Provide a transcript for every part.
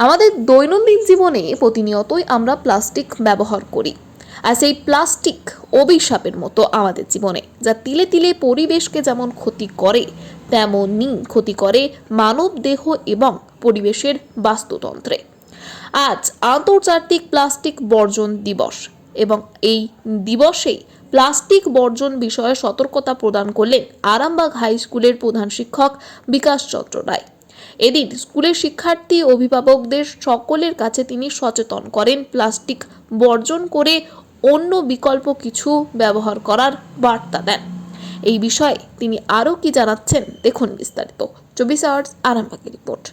আমাদের দৈনন্দিন জীবনে প্রতিনিয়তই আমরা প্লাস্টিক ব্যবহার করি, আর সেই প্লাস্টিক অভিশাপের মতো আমাদের জীবনে, যা তিলে তিলে পরিবেশকে যেমন ক্ষতি করে তেমনি ক্ষতি করে মানব দেহ এবং পরিবেশের বাস্তুতন্ত্রে। আজ আন্তর্জাতিক প্লাস্টিক বর্জন দিবস, এবং এই দিবসেই প্লাস্টিক বর্জন বিষয়ে সতর্কতা প্রদান করলেন আরামবাগ হাই স্কুলের প্রধান শিক্ষক বিকাশ চন্দ্র রায়। এদিন স্কুলের শিক্ষার্থী অভিভাবকদের সকলের কাছে তিনি সচেতন করেন প্লাস্টিক বর্জন করে অন্য বিকল্প কিছু ব্যবহার করার বার্তা দেন। এই বিষয়ে তিনি আরও কি জানাচ্ছেন দেখুন বিস্তারিত। 24 আওয়ার্স আরামবাগের রিপোর্ট।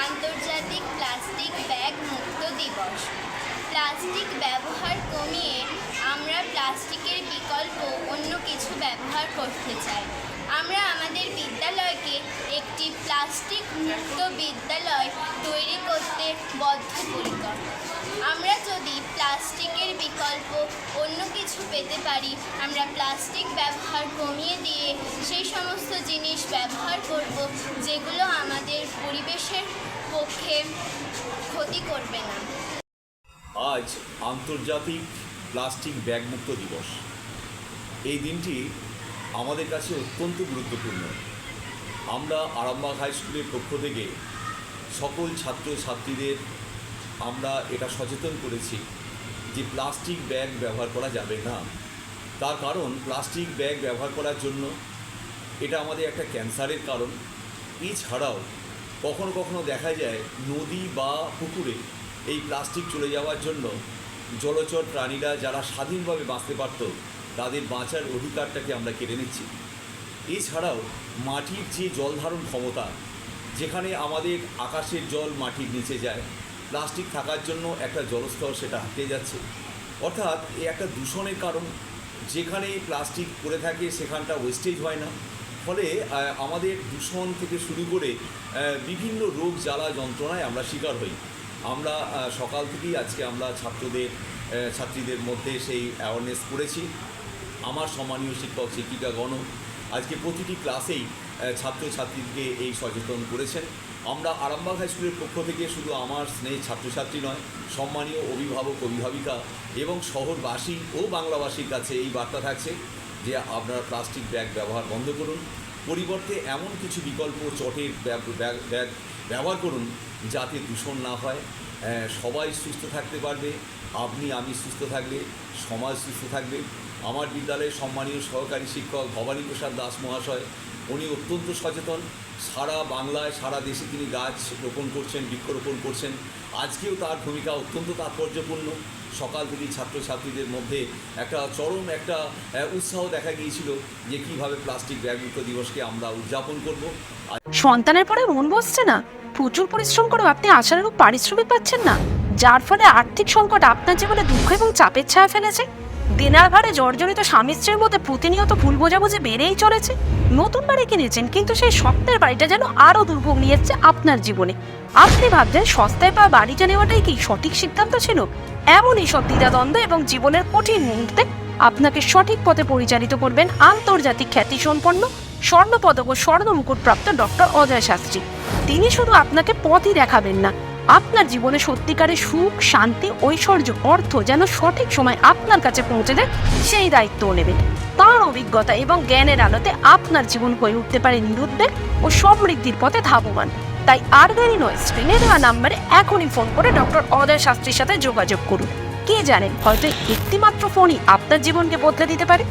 আন্তর্জাতিক প্লাস্টিক ব্যাগ মুক্ত দিবস। প্লাস্টিক ব্যবহার কমিয়ে আমরা প্লাস্টিকের বিকল্প অন্য কিছু ব্যবহার করতে চাই। আমরা আমাদের বিদ্যালয়কে একটি প্লাস্টিক মুক্ত বিদ্যালয় তৈরি করতে বদ্ধপরিকর। আমরা যদি প্লাস্টিকের বিকল্প অন্য কিছু পেতে পারি, আমরা প্লাস্টিক ব্যবহার কমিয়ে দিয়ে সেই সমস্ত জিনিস ব্যবহার করব যেগুলো আমাদের পরিবেশের পক্ষে ক্ষতি করবে না। আজ আন্তর্জাতিক প্লাস্টিক ব্যাগ মুক্ত দিবস। এই দিনটি আমাদের কাছে অত্যন্ত গুরুত্বপূর্ণ। আমরা আরামবাগ হাই স্কুলের পক্ষ থেকে সকল ছাত্রছাত্রীদের আমরা এটা সচেতন করেছি যে প্লাস্টিক ব্যাগ ব্যবহার করা যাবে না। তার কারণ প্লাস্টিক ব্যাগ ব্যবহার করার জন্য এটা আমাদের একটা ক্যান্সারের কারণ। এছাড়াও কখনো কখনো দেখা যায় নদী বা পুকুরে এই প্লাস্টিক চলে যাওয়ার জন্য জলচর প্রাণীরা যারা স্বাধীনভাবে বাঁচতে পারত তাদের বাঁচার অধিকারটাকে আমরা কেড়ে নিচ্ছি। এছাড়াও মাটির যে জল ধারণ ক্ষমতা, যেখানে আমাদের আকাশের জল মাটির নিচে যায়, প্লাস্টিক থাকার জন্য একটা জলস্তর সেটা হারিয়ে যাচ্ছে। অর্থাৎ এই একটা দূষণের কারণ। যেখানে প্লাস্টিক পড়ে থাকে সেখানটা ওয়েস্টেজ হয় না, ফলে আমাদের দূষণ থেকে শুরু করে বিভিন্ন রোগ জ্বালা যন্ত্রণায় আমরা শিকার হই। আমরা সকাল থেকেই আজকে আমরা ছাত্রীদের মধ্যে সেই অ্যাওয়ারনেস করেছি। আমার সম্মানীয় শিক্ষক শিক্ষিকাগণ আজকে প্রতিটি ক্লাসেই ছাত্রছাত্রীকে এই সচেতন করেছেন। আমরা আরামবাগ হাই স্কুলের পক্ষ থেকে শুধু আমার স্নেহের ছাত্রছাত্রী নয়, সম্মানীয় অভিভাবক অভিভাবিকা এবং শহরবাসী ও বাংলাভাষীর কাছে এই বার্তা থাকছে যে আপনারা প্লাস্টিক ব্যাগ ব্যবহার বন্ধ করুন। পরিবর্তে এমন কিছু বিকল্প চটের ব্যাগ ব্যবহার করুন যাতে দূষণ না হয়। সবাই সুস্থ থাকতে পারবে। আপনি আমি সুস্থ থাকলে সমাজ সুস্থ থাকবে। আমার বিদ্যালয়ের সম্মানীয় সহকারী শিক্ষক ভবানী প্রসাদ দাস মহাশয়, উনি অত্যন্ত সচেতন। সারা বাংলায় সারা দেশে তিনি গাছ রোপণ করছেন, বৃক্ষরোপণ করছেন। আজকেও তার ভূমিকা অত্যন্ত তাৎপর্যপূর্ণ। সকাল থেকেই ছাত্রছাত্রীদের মধ্যে চরম একটা উৎসাহ দেখা গিয়েছিল যে কীভাবে প্লাস্টিক ব্যাগ মুক্ত দিবসকে আমরা উদযাপন করব। সন্তানের পরে মন বসছে না, প্রচুর পরিশ্রম করেও আপনি আশানুরূপ পারিশ্রমিক পাচ্ছেন না, যার ফলে আর্থিক সংকট আপনার জীবনে দুঃখ এবং চাপের ছায়া ফেলেছে। দিনার ভারে জর্জরিত স্বামী স্ত্রীর মধ্যে প্রতিনিয়ত ভুল বোঝাবুঝি বেড়েই চলেছে। নতুন বাড়ি কিনেছেন, কিন্তু সেই স্বপ্নের বাড়িটা যেন আরও দুর্ভোগ নিয়ে এসছে আপনার জীবনে। আপনি ভাবছেন সস্তায় পাওয়া বাড়িটা নেওয়াটাই কি সঠিক সিদ্ধান্ত ছিল? এমনই সব দ্বিধাদ্বন্দ্ব এবং জীবনের কঠিন মুহূর্তে আপনাকে সঠিক পথে পরিচালিত করবেন আন্তর্জাতিক খ্যাতিসম্পন্ন স্বর্ণপদক ও স্বর্ণ মুকুটপ্রাপ্ত ডক্টর অজয় শাস্ত্রী। তিনি শুধু আপনাকে পথই দেখাবেন না, আপনার জীবনে সত্যিকারের সুখ, শান্তি, ঐশ্বর্য, অর্থ যেন সঠিক সময় আপনার কাছে পৌঁছে দেয় সেই দায়িত্বও নেবেন। তাঁর অভিজ্ঞতা এবং জ্ঞানের আলোতে আপনার জীবন হয়ে উঠতে পারে নিরুদ্বেগ ও সমৃদ্ধির পথে ধাবমান। তাই আর দেরি নয়, স্ক্রিনে দেওয়া নাম্বারে এখনই ফোন করে ডক্টর অজয় শাস্ত্রীর সাথে যোগাযোগ করুন। কে জানেন, হয়তো একটি মাত্র ফোনই আপনার জীবনকে বদলে দিতে পারে।